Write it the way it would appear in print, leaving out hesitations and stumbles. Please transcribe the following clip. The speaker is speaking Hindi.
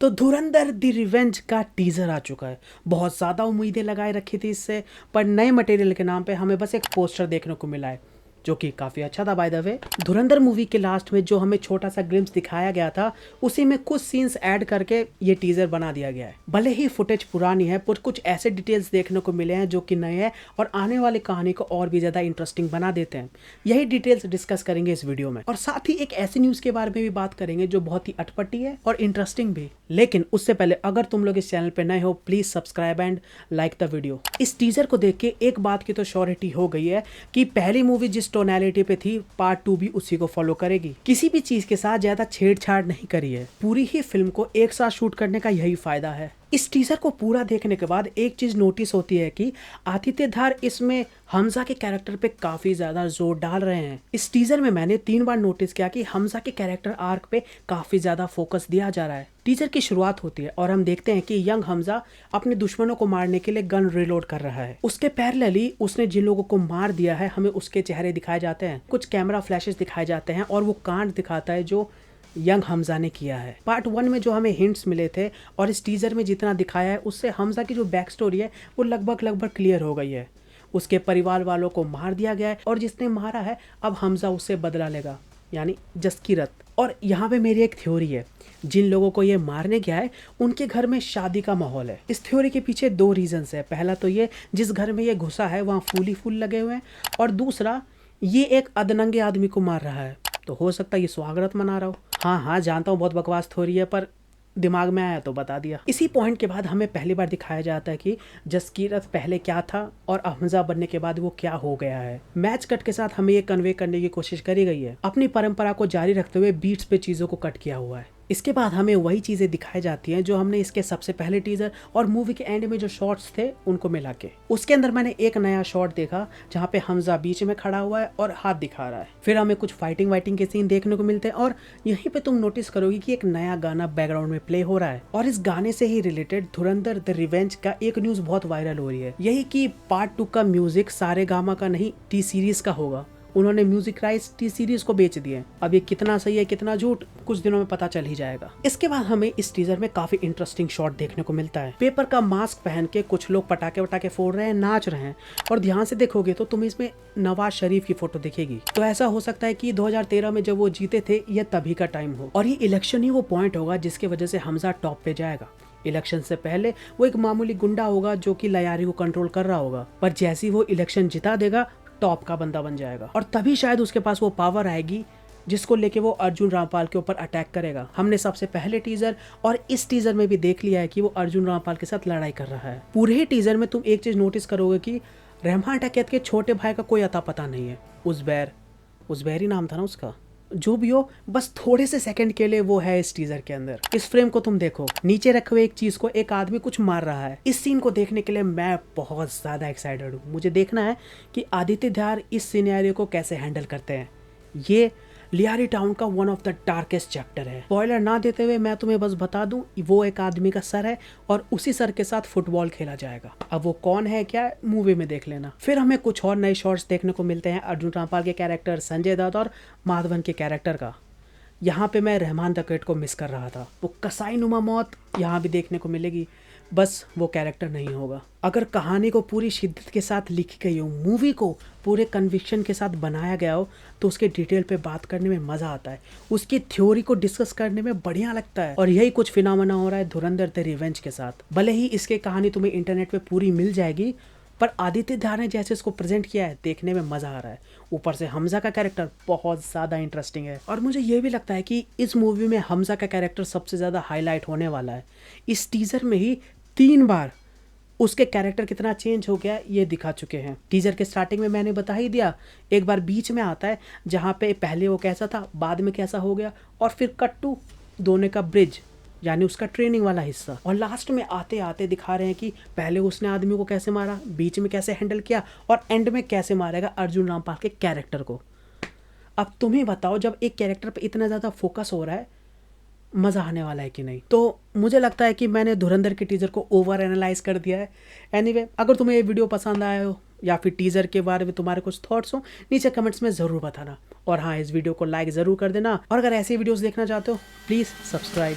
तो धुरंधर द रिवेंज का टीजर आ चुका है। बहुत ज़्यादा उम्मीदें लगाए रखी थी इससे, पर नए मटेरियल के नाम पे हमें बस एक पोस्टर देखने को मिला है जो कि काफ़ी अच्छा था। By the way, Dhurandhar movie के लास्ट में जो हमें छोटा सा ग्लिम्स दिखाया गया था, उसी में कुछ सीन्स ऐड करके ये टीजर बना दिया गया है। भले ही फुटेज पुरानी है, पर कुछ ऐसे डिटेल्स देखने को मिले हैं जो कि नए हैं और आने वाली कहानी को और भी ज़्यादा इंटरेस्टिंग बना देते हैं। यही डिटेल्स डिस्कस करेंगे इस वीडियो में, और साथ ही एक ऐसी न्यूज़ के बारे में भी बात करेंगे जो बहुत ही अटपटी है और इंटरेस्टिंग भी। लेकिन उससे पहले अगर तुम लोग इस चैनल पे नए हो, please subscribe and like the video. इस टीजर को देख के एक बात की तो श्योरिटी हो गई है कि पहली मूवी जिस टोनैलिटी पे थी, पार्ट 2 भी उसी को फॉलो करेगी। किसी भी चीज के साथ ज्यादा छेड़छाड़ नहीं करी है। पूरी ही फिल्म को एक साथ शूट करने का यही फायदा है। इस टीजर को पूरा देखने के बाद एक चीज नोटिस होती है कि आदित्य धार इसमें हमजा के कैरेक्टर पे काफी ज्यादा जोर डाल रहे हैं। इस टीजर में मैंने 3 बार नोटिस किया कि हमजा के कैरेक्टर आर्क पे काफी ज्यादा फोकस दिया जा रहा है। टीजर की शुरुआत होती है और हम देखते हैं कि यंग हमजा अपने दुश्मनों को मारने के लिए गन रिलोड कर रहा है। उसके पैरेलली उसने जिन लोगों को मार दिया है, हमें उसके चेहरे दिखाए जाते हैं, कुछ कैमरा फ्लैशेस दिखाए जाते हैं और वो कांड दिखाता है जो यंग हमजा ने किया है। पार्ट 1 में जो हमें हिंट्स मिले थे और इस टीजर में जितना दिखाया है, उससे हमजा की जो बैक स्टोरी है वो लगभग क्लियर हो गई है। उसके परिवार वालों को मार दिया गया है और जिसने मारा है अब हमजा उससे बदला लेगा, यानी जसकीरत। और यहाँ पे मेरी एक थ्योरी है, जिन लोगों को ये मारने गया है उनके घर में शादी का माहौल है। इस थ्योरी के पीछे 2 रीजंस है। पहला तो ये, जिस घर में ये घुसा है वहाँ फूल ही फूल लगे हुए हैं, और दूसरा ये एक अधनंगे आदमी को मार रहा है, तो हो सकता है ये स्वागत मना रहा हो। हाँ, जानता हूँ बहुत बकवास थ्योरी है, पर दिमाग में आया तो बता दिया। इसी पॉइंट के बाद हमें पहली बार दिखाया जाता है कि जसकीरत पहले क्या था और हमजा बनने के बाद वो क्या हो गया है। मैच कट के साथ हमें ये कन्वे करने की कोशिश करी गई है। अपनी परंपरा को जारी रखते हुए बीट्स पे चीजों को कट किया हुआ है। इसके बाद हमें वही चीजें दिखाई जाती हैं जो हमने इसके सबसे पहले टीजर और मूवी के एंड में जो शॉट्स थे उनको मिला के। उसके अंदर मैंने एक नया शॉट देखा जहाँ पे हमजा बीच में खड़ा हुआ है और हाथ दिखा रहा है। फिर हमें कुछ फाइटिंग के सीन देखने को मिलते हैं और यहीं पे तुम नोटिस करोगे कि एक नया गाना बैकग्राउंड में प्ले हो रहा है। और इस गाने से ही रिलेटेड धुरंधर द रिवेंज का एक न्यूज बहुत वायरल हो रही है, यही कि पार्ट 2 का म्यूजिक सारेगामा का नहीं, टी सीरीज का होगा। उन्होंने म्यूजिक राइट्स टी सीरीज को बेच दिए। अब ये कितना सही है कितना झूठ, कुछ दिनों में पता चल ही जाएगा। इसके बाद हमें इस टीजर में काफी इंटरेस्टिंग शॉट देखने को मिलता है। पेपर का मास्क पहन के कुछ लोग पटाखे फोड़ रहे हैं, नाच रहे हैं, और ध्यान से देखोगे तो तुम्हें इसमें नवाज शरीफ की फोटो दिखेगी। तो ऐसा हो सकता है कि 2013 में जब वो जीते थे, यह तभी का टाइम हो, और ये इलेक्शन ही वो पॉइंट होगा जिसकी वजह से हमजा टॉप पे जाएगा। इलेक्शन से पहले वो एक मामूली गुंडा होगा जो कि लयारी को कंट्रोल कर रहा होगा, पर जैसे ही वो इलेक्शन जिता देगा, टॉप का बंदा बन जाएगा, और तभी शायद उसके पास वो पावर आएगी जिसको लेके वो अर्जुन रामपाल के ऊपर अटैक करेगा। हमने सबसे पहले टीजर और इस टीजर में भी देख लिया है कि वो अर्जुन रामपाल के साथ लड़ाई कर रहा है। पूरे ही टीजर में तुम एक चीज नोटिस करोगे कि रहमान टकैत के छोटे भाई का कोई अता पता नहीं है। उज़बैर ही नाम था ना उसका, जो भी हो, बस थोड़े से सेकंड के लिए वो है इस टीजर के अंदर। इस फ्रेम को तुम देखो, नीचे रखे हुए एक चीज को एक आदमी कुछ मार रहा है। इस सीन को देखने के लिए मैं बहुत ज्यादा एक्साइटेड हूँ। मुझे देखना है कि आदित्य धार इस सिनेरियो को कैसे हैंडल करते हैं। ये लियारी टाउन का one of the darkest chapter है। स्पॉइलर ना देते हुए मैं तुम्हें बस बता दूं, वो एक आदमी का सर है और उसी सर के साथ फुटबॉल खेला जाएगा। अब वो कौन है क्या, मूवी में देख लेना। फिर हमें कुछ और नए शॉट्स देखने को मिलते हैं अर्जुन रामपाल के कैरेक्टर, संजय दत्त और माधवन के कैरेक्टर का। यहाँ पे मैं रहमान टकैत को मिस कर रहा था। वो कसाई नुमा मौत यहाँ भी देखने को मिलेगी, बस वो कैरेक्टर नहीं होगा। अगर कहानी को पूरी शिद्दत के साथ लिखी गई हो, मूवी को पूरे कन्विक्शन के साथ बनाया गया हो, तो उसके डिटेल पे बात करने में मज़ा आता है, उसकी थ्योरी को डिस्कस करने में बढ़िया लगता है। और यही कुछ फिनोमेना हो रहा है धुरंधर द रिवेंज के साथ। भले ही इसके कहानी तुम्हें इंटरनेट पे पूरी मिल जाएगी, पर आदित्य धार ने जैसे इसको प्रेजेंट किया है, देखने में मज़ा आ रहा है। ऊपर से हमजा का कैरेक्टर बहुत ज़्यादा इंटरेस्टिंग है, और मुझे ये भी लगता है कि इस मूवी में हमजा का कैरेक्टर सबसे ज़्यादा हाईलाइट होने वाला है। इस टीजर में ही 3 बार उसके कैरेक्टर कितना चेंज हो गया ये दिखा चुके हैं। टीजर के स्टार्टिंग में मैंने बता ही दिया, एक बार बीच में आता है जहाँ पे पहले वो कैसा था, बाद में कैसा हो गया, और फिर कट टू दोनों का ब्रिज, यानी उसका ट्रेनिंग वाला हिस्सा, और लास्ट में आते आते दिखा रहे हैं कि पहले उसने आदमी को कैसे मारा, बीच में कैसे हैंडल किया, और एंड में कैसे मारेगा अर्जुन रामपाल के कैरेक्टर को। अब तुम ही बताओ, जब एक कैरेक्टर पे इतना ज़्यादा फोकस हो रहा है, मज़ा आने वाला है कि नहीं। तो मुझे लगता है कि मैंने धुरंधर के टीज़र को ओवर एनालाइज कर दिया है। एनीवे, अगर तुम्हें ये वीडियो पसंद आया हो या फिर टीज़र के बारे में तुम्हारे कुछ थॉट्स हो, नीचे कमेंट्स में ज़रूर बताना। और हाँ, इस वीडियो को लाइक ज़रूर कर देना, और अगर ऐसे वीडियोज़ देखना चाहते हो प्लीज़ सब्सक्राइब।